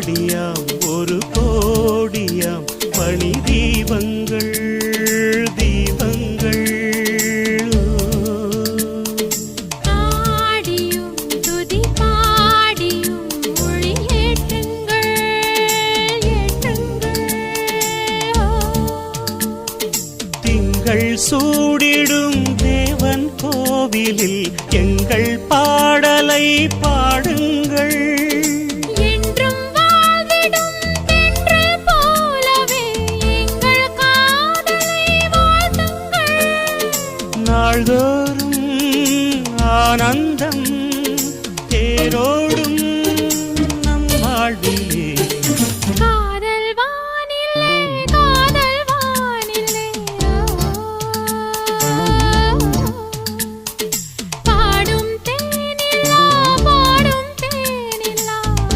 பாடியாம் ஒரு கோடியாம் மணி தீபங்கள் தீபங்கள் பாடியும் துதி பாடியும் மொழி ஏற்றுங்கள் ஏற்றுங்கள் திங்கள் சூடிடும் தேவன் கோவிலில் எங்கள் பாடலை பாடுங்கள் என்றும் வாழ்ந்திடும் தென்றல் போலவே எங்கள் காதலை வாழ்த்துங்கள் நாள்தோறும் ஆனந்தம் தேரோடும் நம் வாழ்வில்